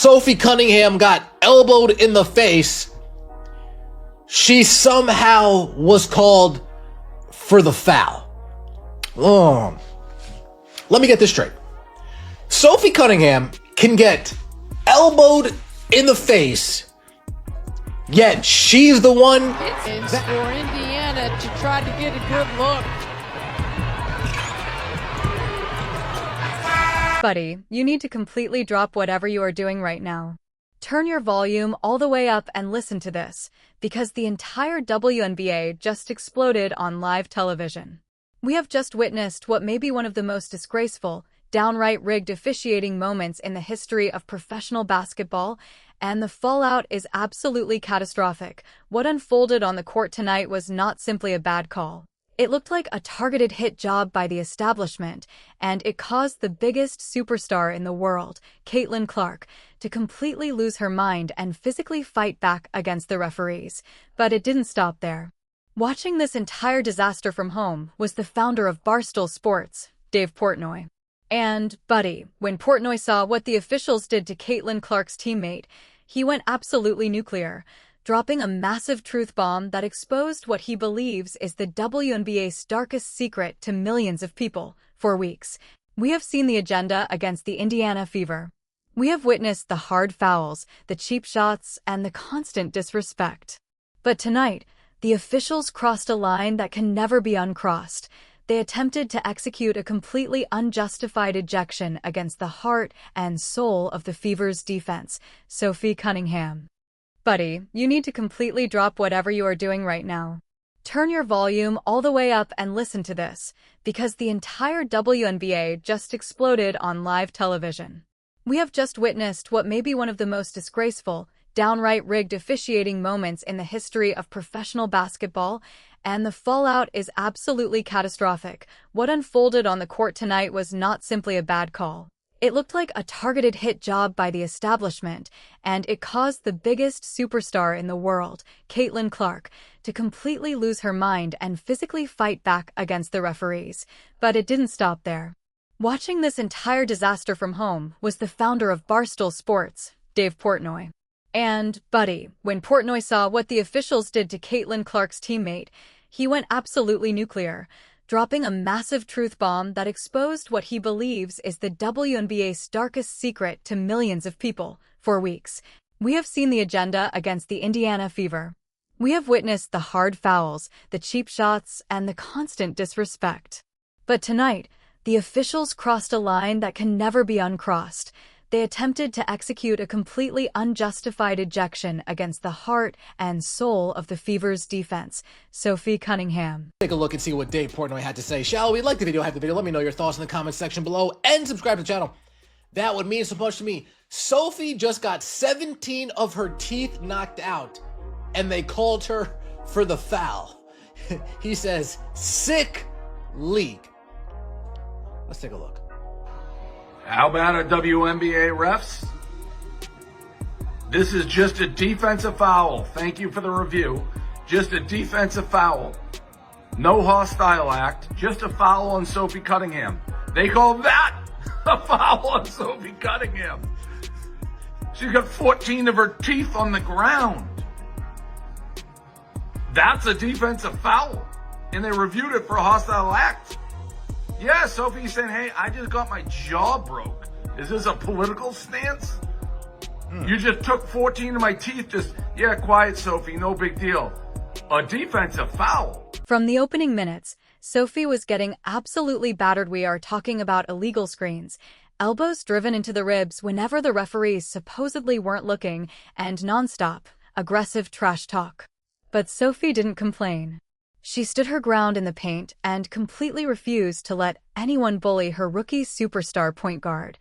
Sophie Cunningham got elbowed in the face, she somehow was called for the foul. Let me get this straight. Sophie Cunningham can get elbowed in the face, yet she's the one It's for Indiana to try to get a good look. Buddy, you need to completely drop whatever you are doing right now. Turn your volume all the way up and listen to this, because the entire WNBA just exploded on live television. We have just witnessed what may be one of the most disgraceful, downright rigged officiating moments in the history of professional basketball, and the fallout is absolutely catastrophic. What unfolded on the court tonight was not simply a bad call. It looked like a targeted hit job by the establishment, and it caused the biggest superstar in the world, Caitlin Clark, to completely lose her mind and physically fight back against the referees. But it didn't stop there. Watching this entire disaster from home was the founder of Barstool Sports, Dave Portnoy. And, buddy, when Portnoy saw what the officials did to Caitlin Clark's teammate, he went absolutely nuclear, dropping a massive truth bomb that exposed what he believes is the WNBA's darkest secret to millions of people. For weeks, we have seen the agenda against the Indiana Fever. We have witnessed the hard fouls, the cheap shots, and the constant disrespect. But tonight, the officials crossed a line that can never be uncrossed. They attempted to execute a completely unjustified ejection against the heart and soul of the Fever's defense, Sophie Cunningham. Buddy, you need to completely drop whatever you are doing right now. Turn your volume all the way up and listen to this, because the entire WNBA just exploded on live television. We have just witnessed what may be one of the most disgraceful, downright rigged officiating moments in the history of professional basketball, and the fallout is absolutely catastrophic. What unfolded on the court tonight was not simply a bad call. It looked like a targeted hit job by the establishment, and it caused the biggest superstar in the world, Caitlin Clark, to completely lose her mind and physically fight back against the referees. But it didn't stop there. Watching this entire disaster from home was the founder of Barstool Sports, Dave Portnoy. And, buddy, when Portnoy saw what the officials did to Caitlin Clark's teammate, he went absolutely nuclear, dropping a massive truth bomb that exposed what he believes is the WNBA's darkest secret to millions of people. For weeks, we have seen the agenda against the Indiana Fever. We have witnessed the hard fouls, the cheap shots, and the constant disrespect. But tonight, the officials crossed a line that can never be uncrossed. They attempted to execute a completely unjustified ejection against the heart and soul of the Fever's defense, Sophie Cunningham. Take a look and see what Dave Portnoy had to say, shall we? Like the video, let me know your thoughts in the comments section below, and subscribe to the channel. That would mean so much to me. Sophie just got 17 of her teeth knocked out, and they called her for the foul. He says, sick league. Let's take a look. How about a WNBA refs? This is just a defensive foul. Thank you for the review. Just a defensive foul. No hostile act, just a foul on Sophie Cunningham. They call that a foul on Sophie Cunningham. She's got 14 of her teeth on the ground. That's a defensive foul. And they reviewed it for a hostile act. Yeah, Sophie's saying, hey, I just got my jaw broke. Is this a political stance? You just took 14 of my teeth, yeah, quiet, Sophie, no big deal. A defensive foul. From the opening minutes, Sophie was getting absolutely battered. We are talking about illegal screens, elbows driven into the ribs whenever the referees supposedly weren't looking, and nonstop, aggressive trash talk. But Sophie didn't complain. She stood her ground in the paint and completely refused to let anyone bully her rookie superstar point guard.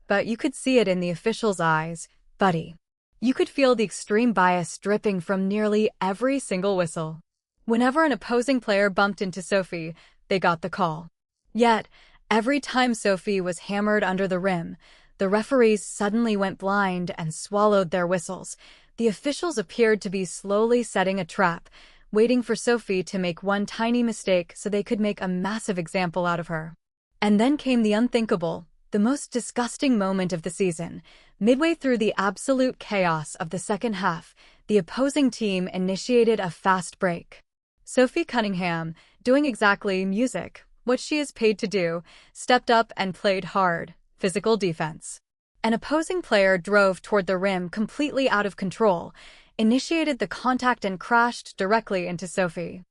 But you could see it in the officials' eyes, buddy. You could feel the extreme bias dripping from nearly every single whistle. Whenever an opposing player bumped into Sophie, they got the call. Yet, every time Sophie was hammered under the rim, the referees suddenly went blind and swallowed their whistles. The officials appeared to be slowly setting a trap, waiting for Sophie to make one tiny mistake so they could make a massive example out of her. And then came the unthinkable. The most disgusting moment of the season. Midway through the absolute chaos of the second half, the opposing team initiated a fast break. Sophie Cunningham, doing exactly music, what she is paid to do, stepped up and played hard, physical defense. An opposing player drove toward the rim completely out of control, initiated the contact and crashed directly into Sophie.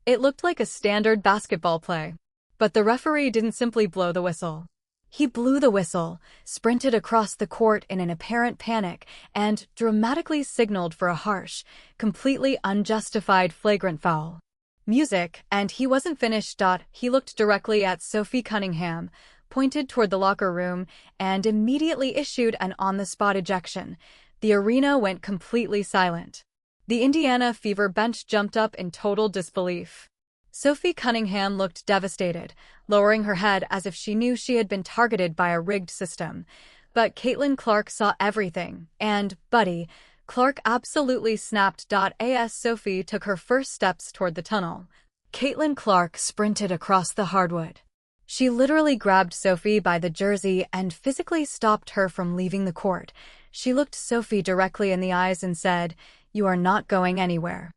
It looked like a standard basketball play. But the referee didn't simply blow the whistle. He blew the whistle, sprinted across the court in an apparent panic, and dramatically signaled for a harsh, completely unjustified flagrant foul. Music, and he wasn't finished. He looked directly at Sophie Cunningham, pointed toward the locker room, and immediately issued an on-the-spot ejection. The arena went completely silent. The Indiana Fever bench jumped up in total disbelief. Sophie Cunningham looked devastated, lowering her head as if she knew she had been targeted by a rigged system. But Caitlin Clark saw everything, and, buddy, Clark absolutely snapped. As Sophie took her first steps toward the tunnel, Caitlin Clark sprinted across the hardwood. She literally grabbed Sophie by the jersey and physically stopped her from leaving the court. She looked Sophie directly in the eyes and said, "You are not going anywhere."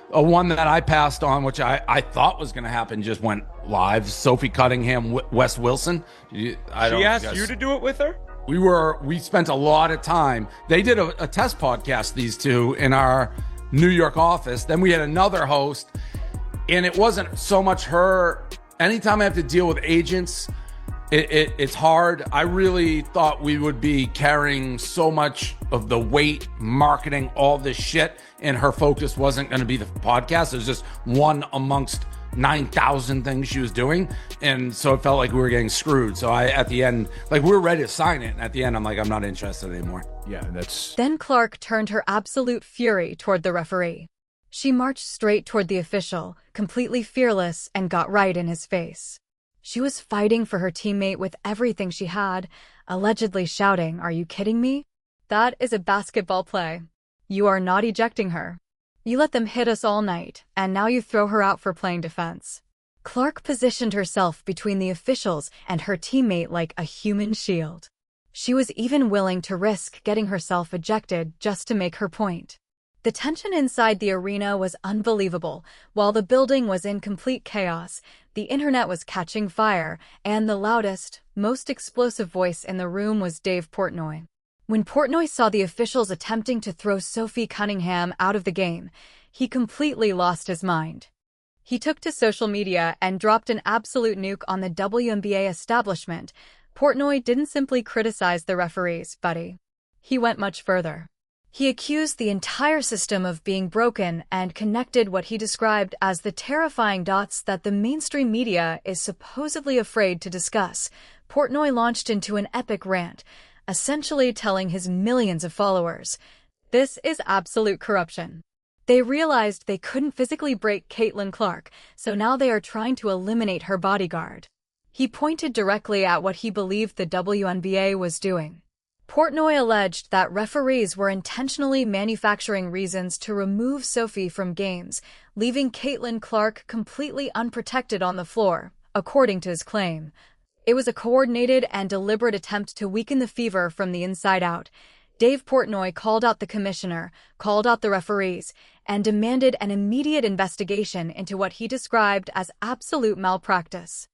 One that I passed on, which I thought was going to happen, just went live. Sophie Cunningham, Wes Wilson. She asked you to do it with her? We spent a lot of time. They did a test podcast, these two, in our New York office. Then we had another host, and it wasn't so much her. Anytime I have to deal with agents, it's hard. I really thought we would be carrying so much of the weight, marketing, all this shit, and her focus wasn't going to be the podcast. It was just one amongst 9,000 things she was doing, and so it felt like we were getting screwed. So at the end, we were ready to sign it, and at the end, I'm like, I'm not interested anymore. Yeah, that's... Then Clark turned her absolute fury toward the referee. She marched straight toward the official, completely fearless, and got right in his face. She was fighting for her teammate with everything she had, allegedly shouting, "Are you kidding me? That is a basketball play. You are not ejecting her. You let them hit us all night, and now you throw her out for playing defense." Clark positioned herself between the officials and her teammate like a human shield. She was even willing to risk getting herself ejected just to make her point. The tension inside the arena was unbelievable. While the building was in complete chaos, the internet was catching fire, and the loudest, most explosive voice in the room was Dave Portnoy. When Portnoy saw the officials attempting to throw Sophie Cunningham out of the game, he completely lost his mind. He took to social media and dropped an absolute nuke on the WNBA establishment. Portnoy didn't simply criticize the referees, buddy. He went much further. He accused the entire system of being broken and connected what he described as the terrifying dots that the mainstream media is supposedly afraid to discuss. Portnoy launched into an epic rant, essentially telling his millions of followers, "This is absolute corruption." They realized they couldn't physically break Caitlin Clark, so now they are trying to eliminate her bodyguard. He pointed directly at what he believed the WNBA was doing. Portnoy alleged that referees were intentionally manufacturing reasons to remove Sophie from games, leaving Caitlin Clark completely unprotected on the floor, according to his claim. It was a coordinated and deliberate attempt to weaken the Fever from the inside out. Dave Portnoy called out the commissioner, called out the referees, and demanded an immediate investigation into what he described as absolute malpractice.